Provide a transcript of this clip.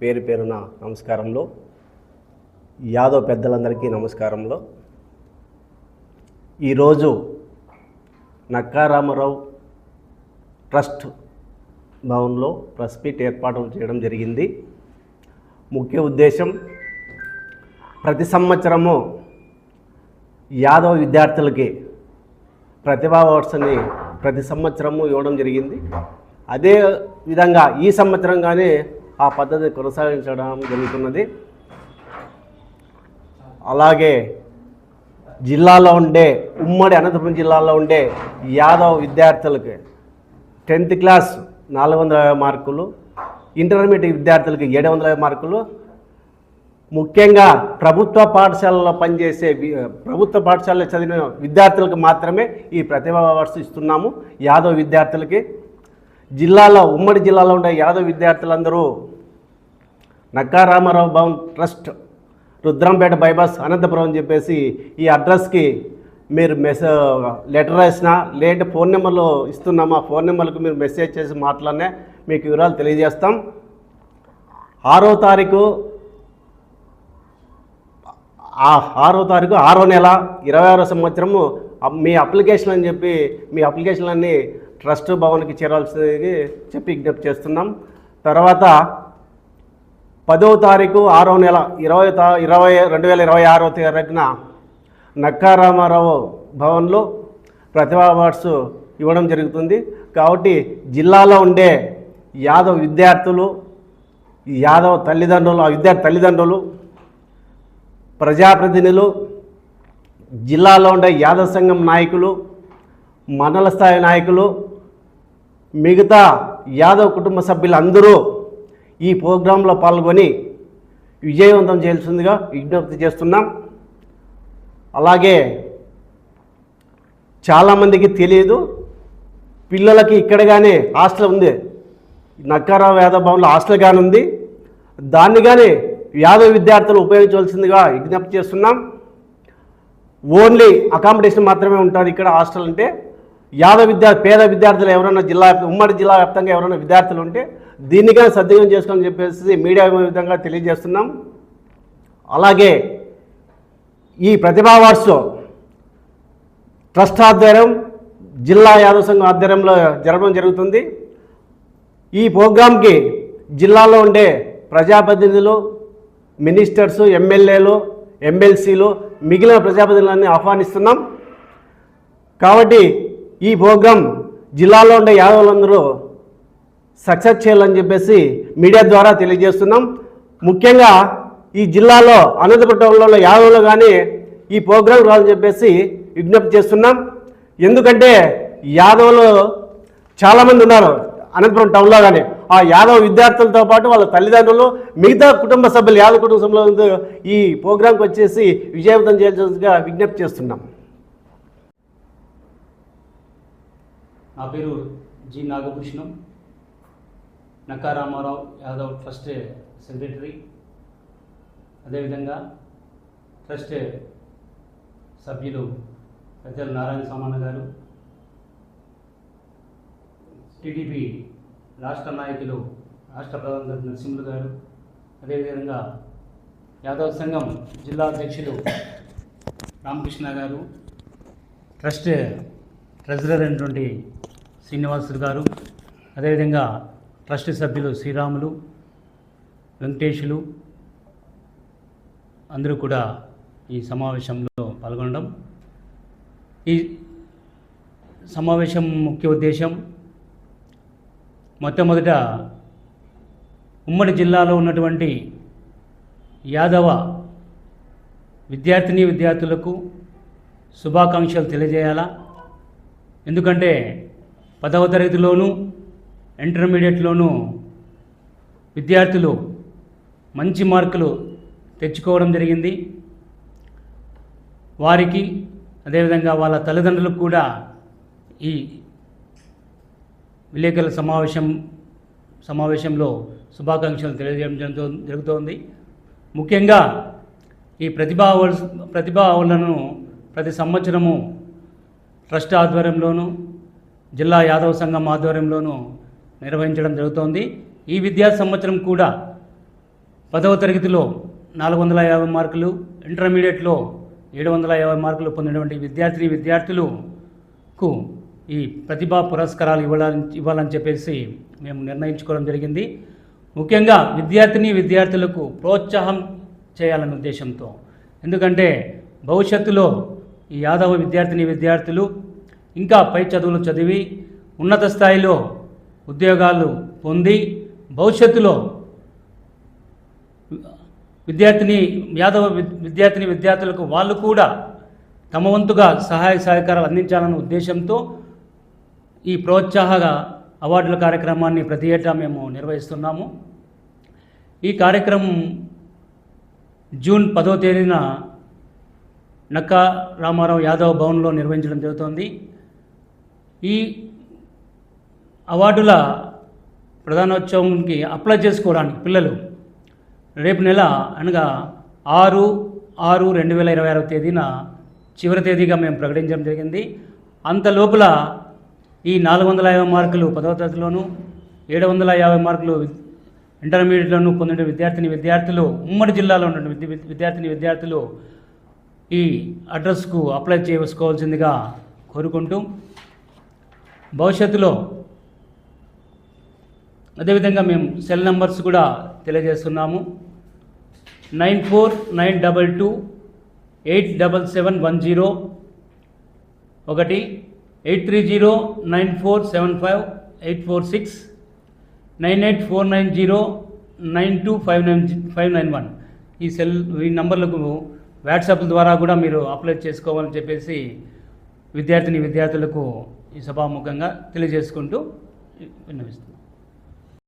పేరు పేరున నమస్కారంలో. యాదవ్ పెద్దలందరికీ నమస్కారంలో. ఈరోజు నక్కా రామారావు ట్రస్ట్ భవన్లో ప్రెస్ మీట్ ఏర్పాటు చేయడం జరిగింది. ముఖ్య ఉద్దేశం, ప్రతి సంవత్సరము యాదవ్ విద్యార్థులకి ప్రతిభా అవార్డ్స్ని ప్రతి సంవత్సరము ఇవ్వడం జరిగింది. అదే విధంగా ఈ సంవత్సరంగానే ఆ పద్ధతి కొనసాగించడం జరుగుతున్నది. అలాగే జిల్లాలో ఉండే ఉమ్మడి అనంతపురం జిల్లాలో ఉండే యాదవ్ విద్యార్థులకి 10th క్లాస్ 450 మార్కులు, ఇంటర్మీడియట్ విద్యార్థులకి 750 మార్కులు, ముఖ్యంగా ప్రభుత్వ పాఠశాలలో చదివిన విద్యార్థులకు మాత్రమే ఈ ప్రతిభా అవార్డ్స్ ఇస్తున్నాము. యాదవ్ విద్యార్థులకి ఉమ్మడి జిల్లాలో ఉండే యాదవ్ విద్యార్థులందరూ నక్కా రామారావు భవన్ ట్రస్ట్, రుద్రంపేట బైపాస్, అనంతపురం అని చెప్పేసి ఈ అడ్రస్కి మీరు లెటర్ రాసినా లేదంటే ఫోన్ నెంబర్లో ఇస్తున్నాము. ఆ ఫోన్ నెంబర్కి మీరు మెసేజ్ చేసి మాట్లాడినా మీకు వివరాలు తెలియజేస్తాం. 6వ తారీఖు 6వ నెల 26వ సంవత్సరము మీ అప్లికేషన్ అని చెప్పి మీ అప్లికేషన్లన్నీ ట్రస్ట్ భవన్కి చేరాల్సింది చెప్పి విజ్ఞప్తి చేస్తున్నాం. తర్వాత 10వ తారీఖు 6వ నెల 2026వ తారీఖున నక్కా రామారావు భవన్లో ప్రతిభా అవార్డ్స్ ఇవ్వడం జరుగుతుంది. కాబట్టి జిల్లాలో ఉండే యాదవ్ విద్యార్థులు, యాదవ్ తల్లిదండ్రులు, ఆ విద్యార్థి తల్లిదండ్రులు, ప్రజాప్రతినిధులు, జిల్లాలో ఉండే యాదవ్ సంఘం నాయకులు, మండల స్థాయి నాయకులు, మిగతా యాదవ్ కుటుంబ సభ్యులందరూ ఈ ప్రోగ్రాంలో పాల్గొని విజయవంతం చేయాల్సిందిగా విజ్ఞప్తి చేస్తున్నాం. అలాగే చాలామందికి తెలియదు, పిల్లలకి ఇక్కడగానే హాస్టల్ ఉంది, నక్కారావు యాదవ్ భవన్లో హాస్టల్ కానీ ఉంది. దాన్ని కానీ యాదవ్ విద్యార్థులు ఉపయోగించవలసిందిగా విజ్ఞప్తి చేస్తున్నాం. ఓన్లీ అకామిడేషన్ మాత్రమే ఉంటుంది ఇక్కడ. హాస్టల్ అంటే పేద విద్యార్థులు ఎవరైనా ఉమ్మడి జిల్లా వ్యాప్తంగా ఎవరైనా విద్యార్థులు ఉంటే దీనిగా సద్వినియోగం చేసుకోమని చెప్పేసి మీడియా విధంగా తెలియజేస్తున్నాం. అలాగే ఈ ప్రతిభా అవార్డ్స్ ట్రస్ట్ ఆధ్వర్యం, జిల్లా యాదవ్ సంఘం ఆధ్వర్యంలో జరగడం జరుగుతుంది. ఈ ప్రోగ్రాంకి జిల్లాలో ఉండే ప్రజాప్రతినిధులు, మినిస్టర్స్, ఎమ్మెల్యేలు, ఎమ్మెల్సీలు, మిగిలిన ప్రజాప్రతినిధులన్నీ ఆహ్వానిస్తున్నాం. కాబట్టి ఈ ప్రోగ్రాం జిల్లాలో ఉండే యాదవులందరూ సక్సెస్ చేయాలని చెప్పేసి మీడియా ద్వారా తెలియజేస్తున్నాం. ముఖ్యంగా ఈ జిల్లాలో అనంతపురంలో యాదవులు కానీ ఈ ప్రోగ్రాం రావాలని చెప్పేసి విజ్ఞప్తి చేస్తున్నాం. ఎందుకంటే యాదవులు చాలామంది ఉన్నారు అనంతపురం టౌన్లో. కానీ ఆ యాదవ్ విద్యార్థులతో పాటు వాళ్ళ తల్లిదండ్రులు, మిగతా కుటుంబ సభ్యులు, యాదవ్ కుటుంబ సభ్యులు ఈ ప్రోగ్రాంకి వచ్చేసి విజయవంతం చేయాల్సిందిగా విజ్ఞప్తి చేస్తున్నాం. నా పేరు G Nagabhushanam, Nakka Ramarao Yadav trust secretary. అదేవిధంగా ట్రస్ట్ సభ్యులు పెద్దలు నారాయణ సామాన్య గారు, టీడీపీ రాష్ట్ర నాయకులు రాష్ట్ర ప్రధాన నరసింహులు గారు, అదేవిధంగా యాదవ్ సంఘం జిల్లా అధ్యక్షులు రామకృష్ణ గారు, ట్రస్ట్ ట్రెజరర్ అయినటువంటి శ్రీనివాసులు గారు, అదేవిధంగా ట్రస్ట్ సభ్యులు శ్రీరాములు, వెంకటేశులు అందరూ కూడా ఈ సమావేశంలో పాల్గొనడం. ఈ సమావేశం ముఖ్య ఉద్దేశం, మొట్టమొదట ఉమ్మడి జిల్లాలో ఉన్నటువంటి యాదవ విద్యార్థులకు శుభాకాంక్షలు తెలియజేయాలా. ఎందుకంటే 10వ తరగతిలోనూ ఇంటర్మీడియట్లోనూ విద్యార్థులు మంచి మార్కులు తెచ్చుకోవడం జరిగింది. వారికి అదేవిధంగా వాళ్ళ తల్లిదండ్రులకు కూడా ఈ విలేకరుల సమావేశంలో శుభాకాంక్షలు తెలియజేయడం జరుగుతోంది. ముఖ్యంగా ఈ ప్రతిభా అవార్డులను ప్రతి సంవత్సరము ట్రస్ట్ ఆధ్వర్యంలోనూ జిల్లా యాదవ్ సంఘం ఆధ్వర్యంలోనూ నిర్వహించడం జరుగుతోంది. ఈ విద్యా సంవత్సరం కూడా 10వ తరగతిలో 450 మార్కులు, ఇంటర్మీడియట్లో 750 మార్కులు పొందినటువంటి విద్యార్థులకు ఈ ప్రతిభా పురస్కారాలు ఇవ్వాలని చెప్పేసి మేము నిర్ణయించుకోవడం జరిగింది. ముఖ్యంగా విద్యార్థులకు ప్రోత్సాహం చేయాలనే ఉద్దేశంతో. ఎందుకంటే భవిష్యత్తులో ఈ యాదవ విద్యార్థులు ఇంకా పై చదువులు చదివి ఉన్నత స్థాయిలో ఉద్యోగాలు పొంది భవిష్యత్తులో యాదవ విద్యార్థులకు వాళ్ళు కూడా తమ వంతుగా సహాయ సహకారాలు అందించాలనే ఉద్దేశంతో ఈ ప్రోత్సాహ అవార్డుల కార్యక్రమాన్ని ప్రతి ఏటా మేము నిర్వహిస్తున్నాము. ఈ కార్యక్రమం జూన్ 10వ తేదీన నక్కా రామారావు యాదవ్ భవన్లో నిర్వహించడం జరుగుతోంది. ఈ అవార్డుల ప్రధానోత్సవంకి అప్లై చేసుకోవడానికి పిల్లలు రేపు నెల అనగా 6/6/2026 తేదీన చివరి తేదీగా మేము ప్రకటించడం జరిగింది. అంత లోపల ఈ 450 మార్కులు 10వ తరగతిలోను, 750 మార్కులు ఇంటర్మీడియట్లోను పొందిన విద్యార్థులు ఉమ్మడి జిల్లాలో ఉన్న విద్యార్థులు ఈ అడ్రస్కు అప్లై చేసుకోవాల్సిందిగా కోరుకుంటూ, భవిష్యత్తులో అదేవిధంగా మేము సెల్ నంబర్స్ కూడా తెలియజేస్తున్నాము. 9492287710, 8309475846, 9849092591 ఈ నంబర్లకు వాట్సాప్ ద్వారా కూడా మీరు అప్లై చేసుకోవాలని చెప్పేసి విద్యార్థులకు ఈ సభాముఖంగా తెలియజేసుకుంటూ విన్నవిస్తున్నాం.